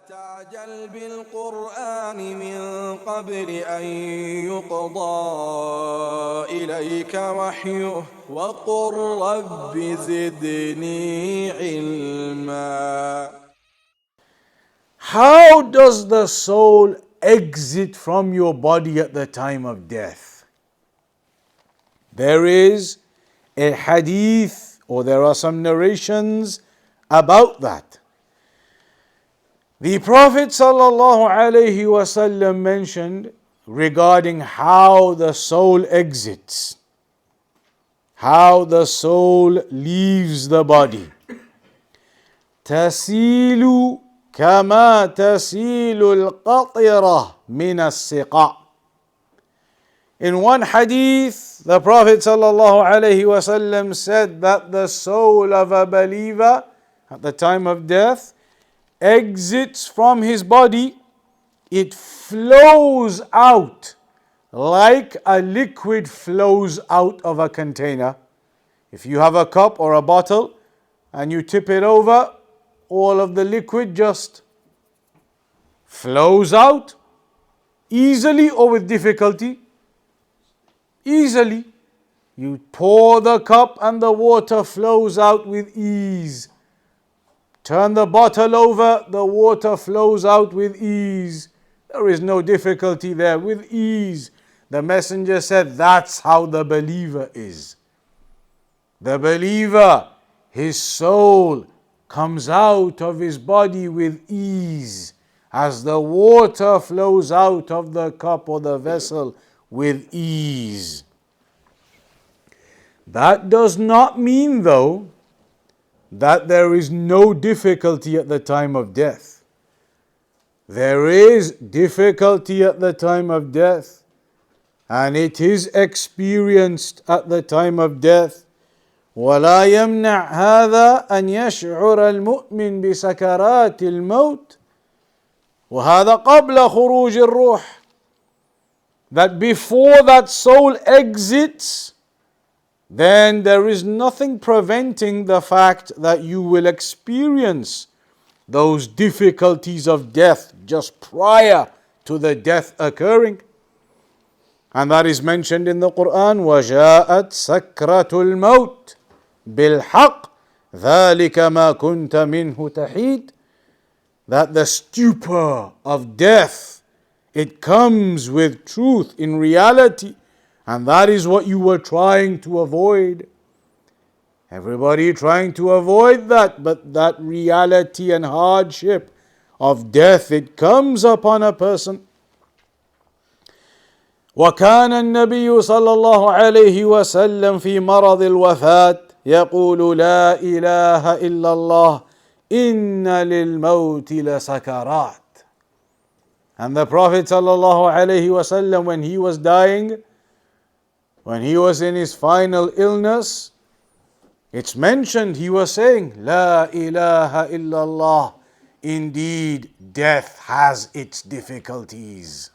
تعجل بالقرآن من قبل أن يقضى إليك وحيه وقل رب زدني علما. How does the soul exit from your body at the time of death? There is a hadith, or there are some narrations about that. The Prophet ﷺ mentioned regarding how the soul exits, how the soul leaves the body. تَسِيلُ كَمَا تَسِيلُ الْقَطِرَةُ مِنَ السِّقَاءِ. In one hadith, the Prophet ﷺ said that the soul of a believer at the time of death exits from his body, it flows out like a liquid flows out of a container. If you have a cup or a bottle and you tip it over, all of the liquid just flows out easily or with difficulty. Easily. You pour the cup and the water flows out with ease. Turn the bottle over, the water flows out with ease. There is no difficulty there, with ease. The Messenger said that's how the believer is. The believer, his soul comes out of his body with ease, as the water flows out of the cup or the vessel with ease. That does not mean, though, that there is no difficulty at the time of death. There is difficulty at the time of death, and it is experienced at the time of death. ولا يمنع هذا أن يشعر المؤمن بسكرات الموت وهذا قبل خروج الروح. That before that soul exits, then there is nothing preventing the fact that you will experience those difficulties of death just prior to the death occurring. And that is mentioned in the Quran, وَجَاءَتْ سَكْرَةُ الْمَوْتِ بِالْحَقِّ ذَلِكَ مَا كُنْتَ مِنْهُ تَحِيدٌ. That the stupor of death, it comes with truth in reality. And that is what you were trying to avoid. Everybody trying to avoid that, but that reality and hardship of death, it comes upon a person. وكان النبي صلى الله عليه وسلم في مرض الوفاة يقول لا إله إلا الله إن للموت لسكرات. And the Prophet صلى الله عليه وسلم, when he was dying, when he was in his final illness, it's mentioned he was saying, La ilaha illallah. Indeed, death has its difficulties.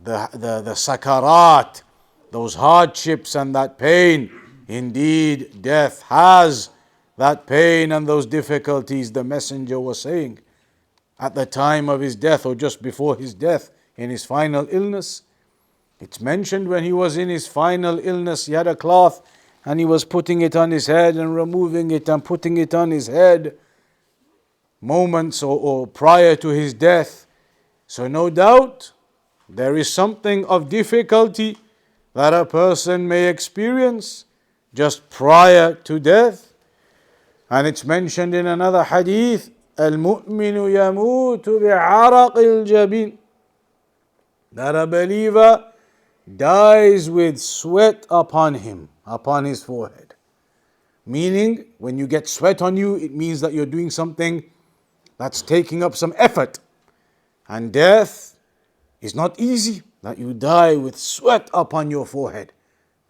The sakarat, those hardships and that pain. Indeed, death has that pain and those difficulties. The Messenger was saying at the time of his death or just before his death in his final illness. It's mentioned when he was in his final illness, he had a cloth and he was putting it on his head and removing it and putting it on his head moments or prior to his death. So no doubt there is something of difficulty that a person may experience just prior to death. And it's mentioned in another hadith, الْمُؤْمِنُ يَمُوتُ بِعَرَقِ الْجَبِينِ. That a believer dies with sweat upon him, upon his forehead. Meaning, when you get sweat on you, it means that you're doing something that's taking up some effort. And death is not easy, that you die with sweat upon your forehead.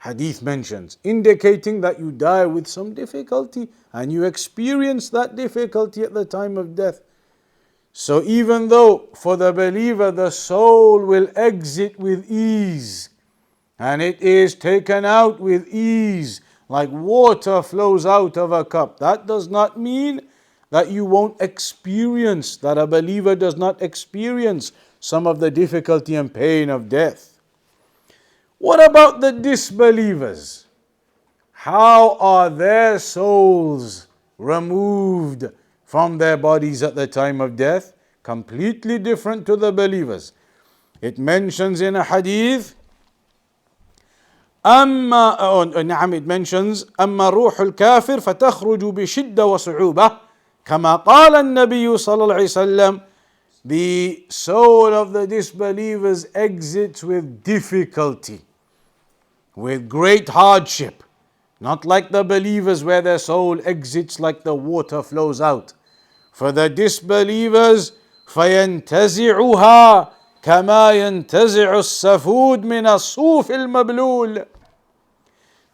Hadith mentions, indicating that you die with some difficulty and you experience that difficulty at the time of death. So even though for the believer the soul will exit with ease and it is taken out with ease like water flows out of a cup, that does not mean that you won't experience, that a believer does not experience some of the difficulty and pain of death. What about the disbelievers? How are their souls removed from their bodies at the time of death? Completely different to the believers. It mentions in a hadith, it mentions أما روح الكافر فتخرج بشدة وصعوبة كما قال النبي صلى الله عليه وسلم. The soul of the disbelievers exits with difficulty, with great hardship. Not like the believers where their soul exits like the water flows out. For the disbelievers, فَيَنْتَزِعُهَا كَمَا يَنْتَزِعُ السَّفُودُ مِنَ الصُّوفِ الْمَبْلُولِ.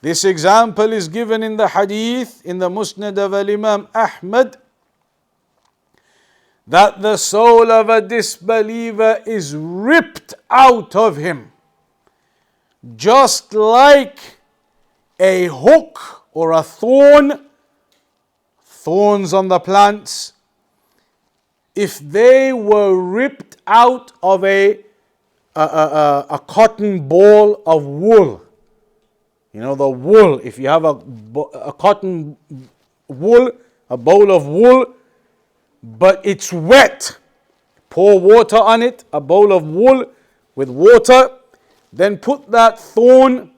This example is given in the hadith in the Musnad of Imam Ahmad, that the soul of a disbeliever is ripped out of him, just like a hook or a thorns on the plants, if they were ripped out of a cotton ball of wool. You know, the wool, if you have a cotton wool, a bowl of wool, but it's wet, pour water on it, a bowl of wool with water, then put that thorn,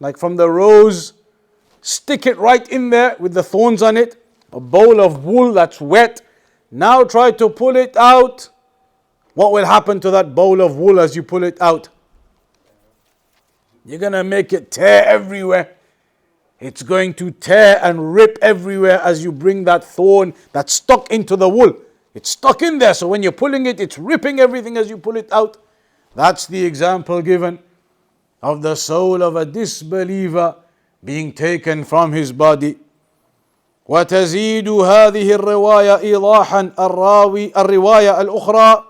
like from the rose, stick it right in there with the thorns on it, a bowl of wool that's wet. Now try to pull it out. What will happen to that bowl of wool as you pull it out? You're going to make it tear everywhere. It's going to tear and rip everywhere as you bring that thorn that's stuck into the wool. It's stuck in there, so when you're pulling it, it's ripping everything as you pull it out. That's the example given of the soul of a disbeliever being taken from his body. وتزيد هذه الرواية إيضاحا الرواية الأخرى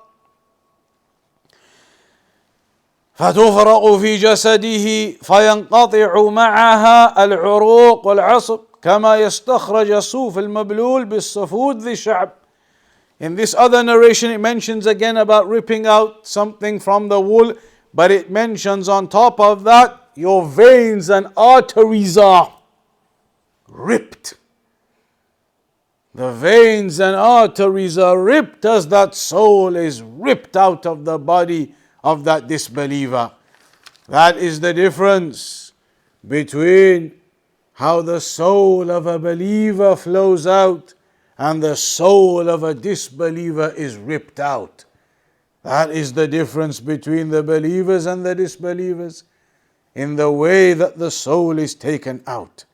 فتفرغ في جسده فينقطع معها العروق والعصب كما يستخرج صوف المبلول بالصفود ذي الشعب. In this other narration it mentions again about ripping out something from the wool, but it mentions on top of that your veins and arteries are ripped. The veins and arteries are ripped as that soul is ripped out of the body of that disbeliever. That is the difference between how the soul of a believer flows out and the soul of a disbeliever is ripped out. That is the difference between the believers and the disbelievers in the way that the soul is taken out.